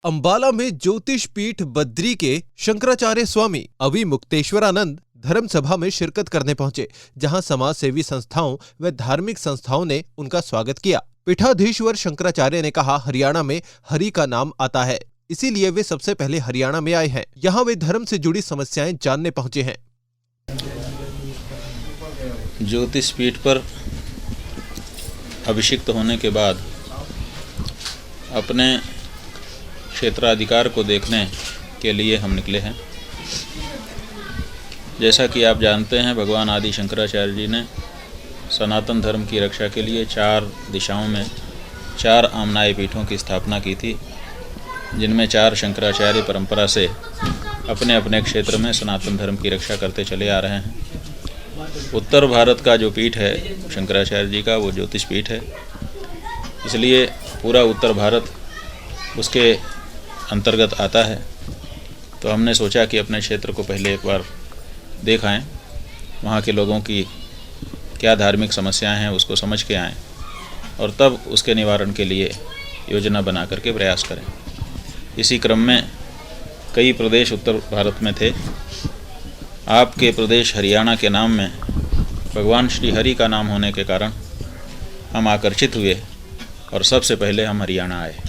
अंबाला में ज्योतिष पीठ बद्री के शंकराचार्य स्वामी अविमुक्तेश्वरानंद धर्म सभा में शिरकत करने पहुंचे, जहां समाज सेवी संस्थाओं व धार्मिक संस्थाओं ने उनका स्वागत किया। पीठाधीश्वर शंकराचार्य ने कहा, हरियाणा में हरि का नाम आता है, इसीलिए वे सबसे पहले हरियाणा में आए हैं। यहाँ वे धर्म से जुड़ी समस्याएं जानने पहुंचे हैं। ज्योतिष पीठ पर अभिषिक्त होने के बाद अपने क्षेत्राधिकार को देखने के लिए हम निकले हैं। जैसा कि आप जानते हैं, भगवान आदि शंकराचार्य जी ने सनातन धर्म की रक्षा के लिए 4 दिशाओं में 4 आमनाय पीठों की स्थापना की थी, जिनमें 4 शंकराचार्य परंपरा से अपने अपने क्षेत्र में सनातन धर्म की रक्षा करते चले आ रहे हैं। उत्तर भारत का जो पीठ है शंकराचार्य जी का, वो ज्योतिष पीठ है, इसलिए पूरा उत्तर भारत उसके अंतर्गत आता है। तो हमने सोचा कि अपने क्षेत्र को पहले एक बार देख आएँ, वहाँ के लोगों की क्या धार्मिक समस्याएं हैं उसको समझ के आएँ और तब उसके निवारण के लिए योजना बना करके प्रयास करें। इसी क्रम में कई प्रदेश उत्तर भारत में थे। आपके प्रदेश हरियाणा के नाम में भगवान श्री हरि का नाम होने के कारण हम आकर्षित हुए और सबसे पहले हम हरियाणा आए।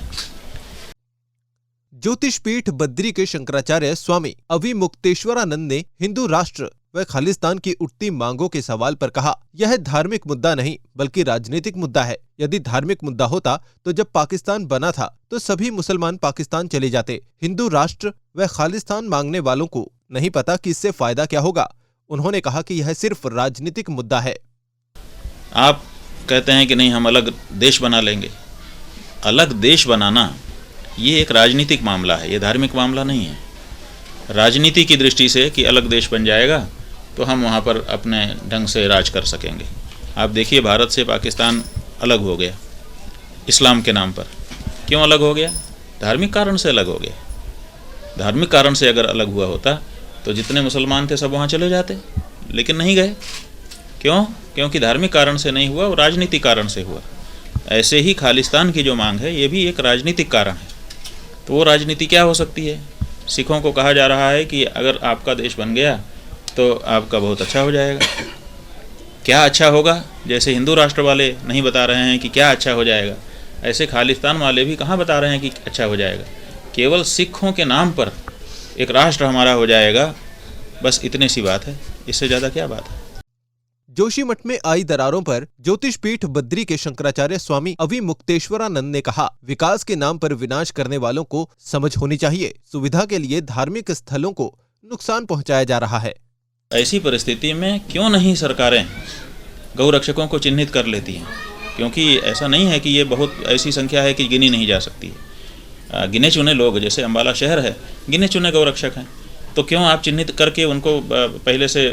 ज्योतिष पीठ बद्री के शंकराचार्य स्वामी अविमुक्तेश्वरानंद ने हिंदू राष्ट्र व खालिस्तान की उठती मांगों के सवाल पर कहा, यह धार्मिक मुद्दा नहीं बल्कि राजनीतिक मुद्दा है। यदि धार्मिक मुद्दा होता तो जब पाकिस्तान बना था तो सभी मुसलमान पाकिस्तान चले जाते। हिंदू राष्ट्र व खालिस्तान मांगने वालों को नहीं पता कि इससे फायदा क्या होगा। उन्होंने कहा कि यह सिर्फ राजनीतिक मुद्दा है। आप कहते हैं कि नहीं, हम अलग देश बना लेंगे। अलग देश बनाना ये एक राजनीतिक मामला है, ये धार्मिक मामला नहीं है। राजनीति की दृष्टि से कि अलग देश बन जाएगा तो हम वहाँ पर अपने ढंग से राज कर सकेंगे। आप देखिए, भारत से पाकिस्तान अलग हो गया इस्लाम के नाम पर। क्यों अलग हो गया? धार्मिक कारण से अलग हो गया। धार्मिक कारण से अगर अलग हुआ होता तो जितने मुसलमान थे सब वहाँ चले जाते, लेकिन नहीं गए। क्यों? क्योंकि धार्मिक कारण से नहीं हुआ, वो राजनीतिक कारण से हुआ। ऐसे ही खालिस्तान की जो मांग है ये भी एक राजनीतिक कारण है। तो वो राजनीति क्या हो सकती है? सिखों को कहा जा रहा है कि अगर आपका देश बन गया तो आपका बहुत अच्छा हो जाएगा। क्या अच्छा होगा? जैसे हिंदू राष्ट्र वाले नहीं बता रहे हैं कि क्या अच्छा हो जाएगा, ऐसे खालिस्तान वाले भी कहाँ बता रहे हैं कि अच्छा हो जाएगा। केवल सिखों के नाम पर एक राष्ट्र हमारा हो जाएगा, बस इतनी सी बात है, इससे ज़्यादा क्या बात है। जोशीमठ में आई दरारों पर ज्योतिष पीठ बद्री के शंकराचार्य स्वामी अविमुक्तेश्वरानंद ने कहा, विकास के नाम पर विनाश करने वालों को समझ होनी चाहिए। सुविधा के लिए धार्मिक स्थलों को नुकसान पहुंचाया जा रहा है। ऐसी परिस्थिति में क्यों नहीं सरकारें गौ रक्षकों को चिन्हित कर लेती हैं? क्योंकि ऐसा नहीं है कि ये बहुत ऐसी संख्या है कि गिनी नहीं जा सकती है। गिने चुने लोग, जैसे अंबाला शहर है, गिने चुने गौ रक्षक हैं, तो क्यों आप चिन्हित करके उनको पहले से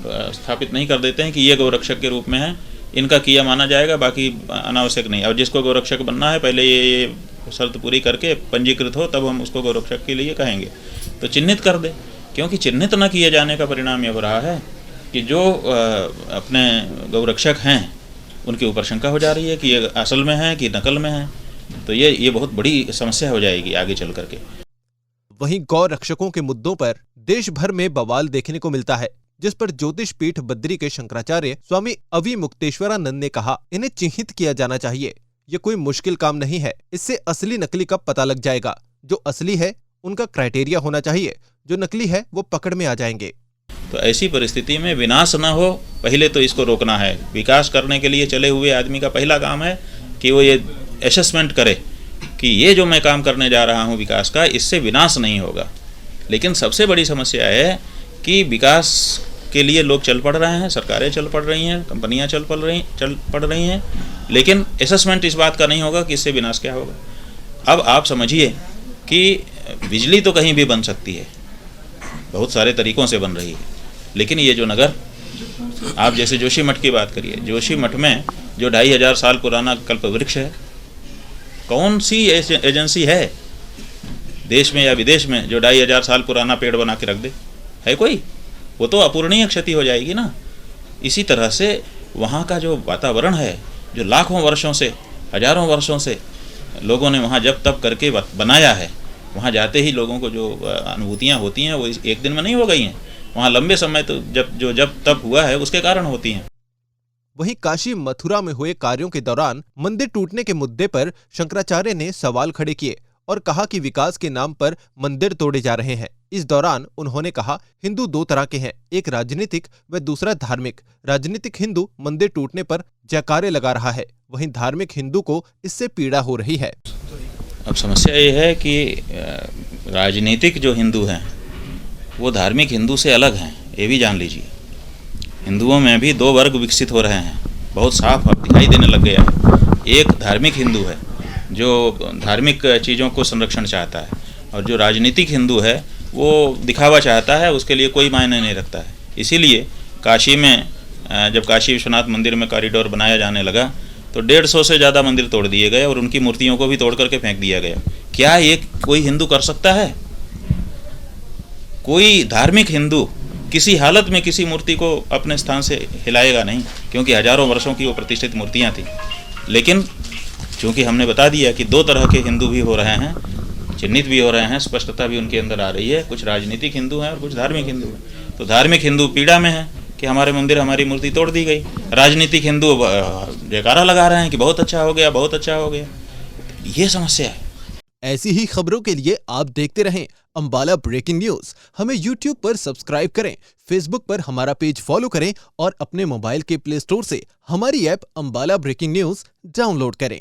स्थापित नहीं कर देते हैं कि ये गौरक्षक के रूप में है, इनका किया माना जाएगा, बाकी अनावश्यक नहीं। और जिसको गौरक्षक बनना है पहले ये शर्त पूरी करके पंजीकृत हो, तब हम उसको गौरक्षक के लिए कहेंगे। तो चिन्हित कर दे, क्योंकि चिन्हित न किए जाने का परिणाम ये हो रहा है कि जो अपने गौरक्षक हैं उनके ऊपर शंका हो जा रही है कि ये असल में है कि नकल में है। तो ये बहुत बड़ी समस्या हो जाएगी आगे चल करके। वहीं गौ रक्षकों के मुद्दों पर देश भर में बवाल देखने को मिलता है, जिस पर ज्योतिष पीठ बद्री के शंकराचार्य स्वामी अविमुक्तेश्वरानंद ने कहा, इन्हें चिन्हित किया जाना चाहिए। ये कोई मुश्किल काम नहीं है, इससे असली नकली का पता लग जाएगा। जो असली है उनका क्राइटेरिया होना चाहिए, जो नकली है वो पकड़ में आ जाएंगे। तो ऐसी परिस्थिति में विनाश न हो, पहले तो इसको रोकना है। विकास करने के लिए चले हुए आदमी का पहला काम है कि वो ये असेसमेंट करे कि ये जो मैं काम करने जा रहा हूँ विकास का, इससे विनाश नहीं होगा। लेकिन सबसे बड़ी समस्या है कि विकास के लिए लोग चल पड़ रहे हैं, सरकारें चल पड़ रही हैं, कंपनियां चल पड़ रही हैं, लेकिन असेसमेंट इस बात का नहीं होगा कि इससे विनाश क्या होगा। अब आप समझिए कि बिजली तो कहीं भी बन सकती है, बहुत सारे तरीक़ों से बन रही है, लेकिन ये जो नगर, आप जैसे जोशीमठ की बात करिए, जोशीमठ में जो 2500 साल पुराना कल्प वृक्ष है, कौन सी एजेंसी है देश में या विदेश में जो 2500 साल पुराना पेड़ बना के रख दे? है कोई? वो तो अपूरणीय क्षति हो जाएगी ना। इसी तरह से वहाँ का जो वातावरण है, जो लाखों वर्षों से, हजारों वर्षों से लोगों ने वहाँ जब तब करके बनाया है, वहाँ जाते ही लोगों को जो अनुभूतियाँ होती हैं वो एक दिन में नहीं हो गई हैं, वहाँ लंबे समय तो जब तब हुआ है उसके कारण होती हैं। वहीं काशी मथुरा में हुए कार्यों के दौरान मंदिर टूटने के मुद्दे पर शंकराचार्य ने सवाल खड़े किए और कहा कि विकास के नाम पर मंदिर तोड़े जा रहे हैं। इस दौरान उन्होंने कहा, हिंदू दो तरह के हैं, एक राजनीतिक व दूसरा धार्मिक। राजनीतिक हिंदू मंदिर टूटने पर जयकारे लगा रहा है, वहीं धार्मिक हिंदू को इससे पीड़ा हो रही है। अब समस्या ये है कि राजनीतिक जो हिंदू हैं वो धार्मिक हिंदू से अलग हैं, ये भी जान लीजिए। हिंदुओं में भी दो वर्ग विकसित हो रहे हैं, बहुत साफ अब दिखाई देने लग गया है। एक धार्मिक हिंदू है जो धार्मिक चीज़ों को संरक्षण चाहता है, और जो राजनीतिक हिंदू है वो दिखावा चाहता है, उसके लिए कोई मायने नहीं रखता है। इसीलिए काशी में जब काशी विश्वनाथ मंदिर में कॉरिडोर बनाया जाने लगा तो 150 से ज़्यादा मंदिर तोड़ दिए गए और उनकी मूर्तियों को भी तोड़ करके फेंक दिया गया। क्या ये कोई हिंदू कर सकता है? कोई धार्मिक हिंदू किसी हालत में किसी मूर्ति को अपने स्थान से हिलाएगा नहीं, क्योंकि हजारों वर्षों की वो प्रतिष्ठित मूर्तियाँ थी। लेकिन चूँकि हमने बता दिया कि दो तरह के हिंदू भी हो रहे हैं, चिन्हित भी हो रहे हैं, स्पष्टता भी उनके अंदर आ रही है। कुछ राजनीतिक हिंदू हैं और कुछ धार्मिक हिंदू हैं। तो धार्मिक हिंदू पीड़ा में है कि हमारे मंदिर, हमारी मूर्ति तोड़ दी गई। राजनीतिक हिंदू जयकारा लगा रहे हैं कि बहुत अच्छा हो गया, बहुत अच्छा हो गया। ये समस्या है। ऐसी ही खबरों के लिए आप देखते रहें अंबाला ब्रेकिंग न्यूज। हमें YouTube पर सब्सक्राइब करें, Facebook पर हमारा पेज फॉलो करें और अपने मोबाइल के प्ले स्टोर से हमारी app Ambala breaking news download करें।